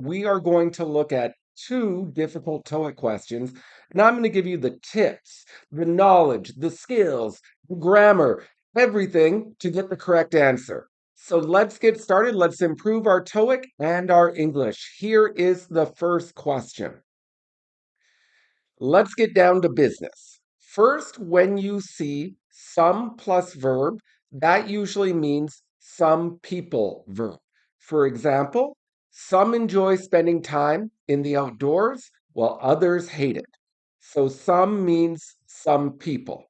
we are going to look at two difficult TOEIC questions, and I'm going to give you the tips, the knowledge, the skills, the grammar, everything to get the correct answer. So let's get started. Let's improve our TOEIC and our English. Here is the first question. Let's get down to business. First, when you see some plus verb, that usually means some people verb. For example, some enjoy spending time in the outdoors while others hate it. So some means some people.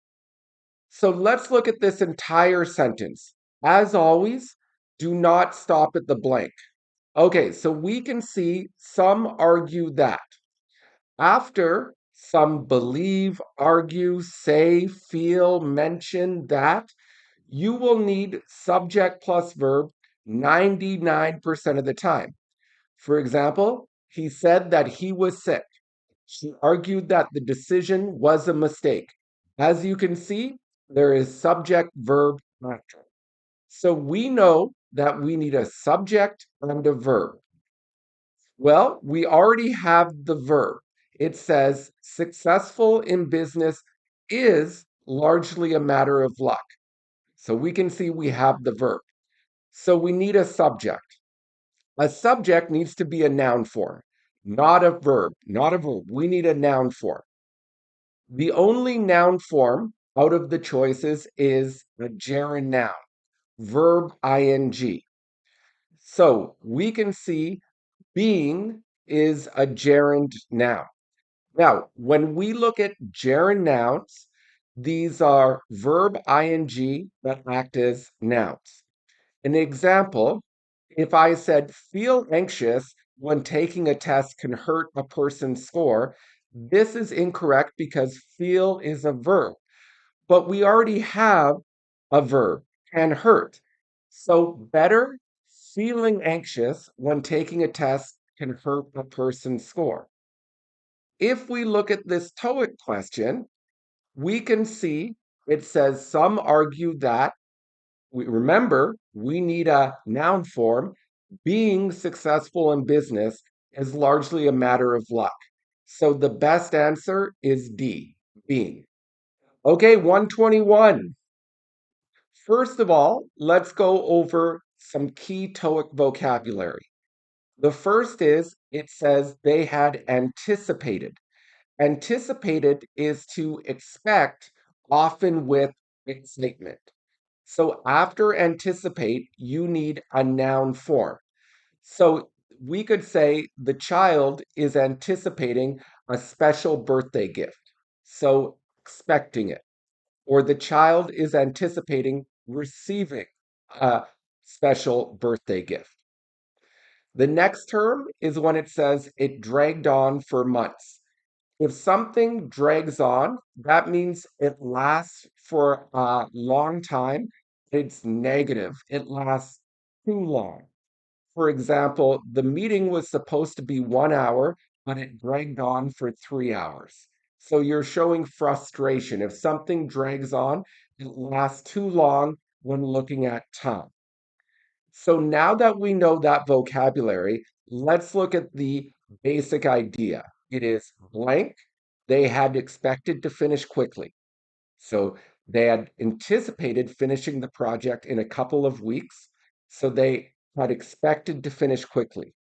So let's look at this entire sentence. As always, do not stop at the blank. Okay, so we can see some argue that. After some believe, argue, say, feel, mention that, you will need subject plus verb 99% of the time. For example, he said that he was sick. She argued that the decision was a mistake. As you can see, there is subject verb action. So we know that we need a subject and a verb. Well, we already have the verb. It says successful in business is largely a matter of luck. So we can see we have the verb. So we need a subject. A subject needs to be a noun form, not a verb, not a verb. We need a noun form. The only noun form out of the choices is a gerund noun, verb ing. So we can see being is a gerund noun. Now, when we look at gerund nouns, these are verb ing that act as nouns. An example, if I said feel anxious when taking a test can hurt a person's score, this is incorrect because feel is a verb. But we already have a verb, can hurt. So better, feeling anxious when taking a test can hurt a person's score. If we look at this TOEIC question, we can see it says some argue that, remember, we need a noun form. Being successful in business is largely a matter of luck. So the best answer is D, being. Okay, 121. First of all, let's go over some key TOEIC vocabulary. The first is it says they had anticipated. Anticipated is to expect, often with excitement. So after anticipate, you need a noun form. So we could say the child is anticipating a special birthday gift. So expecting it. Or the child is anticipating receiving a special birthday gift. The next term is when it says it dragged on for months. If something drags on, that means it lasts for a long time. It's negative. It lasts too long. For example, the meeting was supposed to be 1 hour, but it dragged on for 3 hours. So you're showing frustration. If something drags on, it lasts too long when looking at time. So now that we know that vocabulary, let's look at the basic idea. It is blank. They had expected to finish quickly. So they had anticipated finishing the project in a couple of weeks. So they had expected to finish quickly.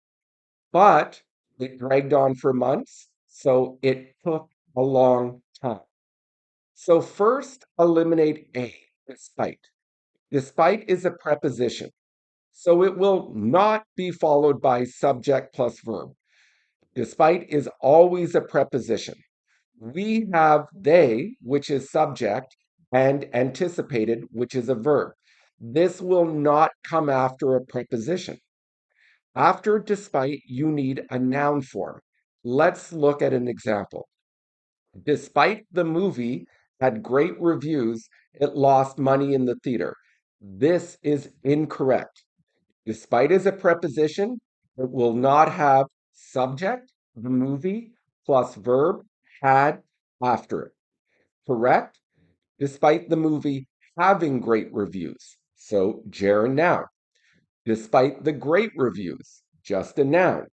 But it dragged on for months. So it took a long time. So first, eliminate A, despite. Despite is a preposition. So it will not be followed by subject plus verb. Despite is always a preposition. We have they, which is subject, and anticipated, which is a verb. This will not come after a preposition. After despite, you need a noun form. Let's look at an example. Despite the movie had great reviews, it lost money in the theater. This is incorrect. Despite is a preposition, it will not have subject, the movie, plus verb, had after it. Correct? Despite the movie having great reviews. So, gerund noun. Despite the great reviews, just a noun.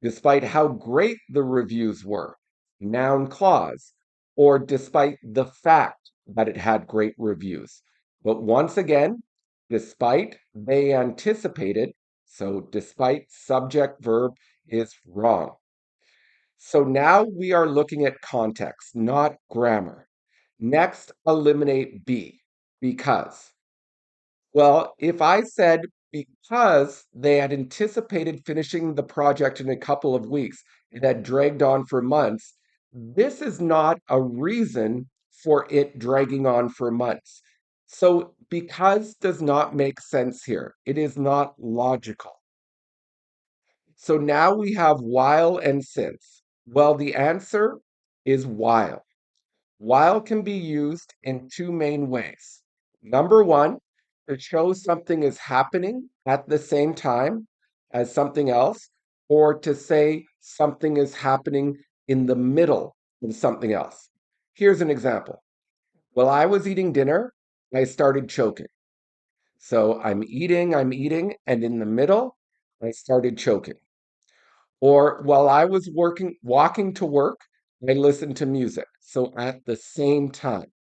despite how great the reviews were, noun clause, or despite the fact that it had great reviews. But once again, despite they anticipated, so despite subject verb is wrong. So now we are looking at context, not grammar. Next, eliminate be, because. Well, if I said because they had anticipated finishing the project in a couple of weeks, it had dragged on for months, this is not a reason for it dragging on for months. So, because does not make sense here. It is not logical. So now we have while and since. Well, the answer is while. While can be used in two main ways. Number one, to show something is happening at the same time as something else, or to say something is happening in the middle of something else. Here's an example. While I was eating dinner, I started choking. So I'm eating, and in the middle, I started choking. Or while I was walking to work, I listened to music. So at the same time.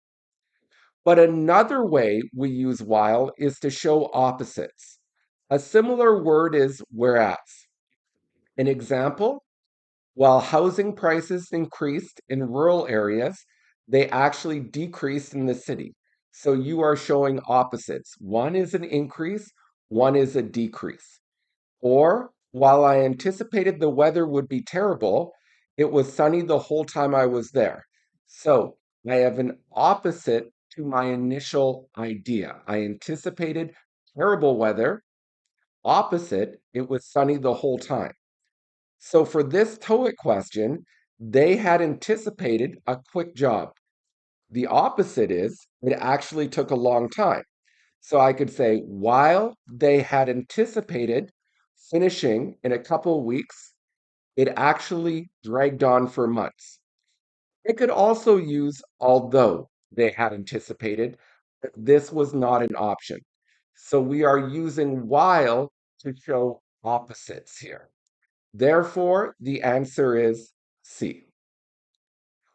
But another way we use while is to show opposites. A similar word is whereas. An example, while housing prices increased in rural areas, they actually decreased in the city. So you are showing opposites. One is an increase, one is a decrease. Or while I anticipated the weather would be terrible, it was sunny the whole time I was there. So I have an opposite to my initial idea. I anticipated terrible weather. Opposite, it was sunny the whole time. So for this TOEIC question, they had anticipated a quick job. The opposite is it actually took a long time. So I could say, while they had anticipated finishing in a couple of weeks, it actually dragged on for months. It could also use although they had anticipated, but this was not an option. So we are using while to show opposites here. Therefore, the answer is C.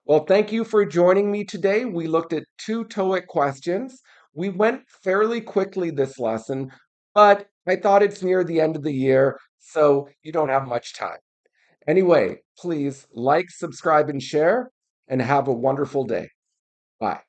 Well, thank you for joining me today. We looked at two TOEIC questions. We went fairly quickly this lesson, but I thought it's near the end of the year, so you don't have much time. Anyway, please like, subscribe, and share, and have a wonderful day. Bye.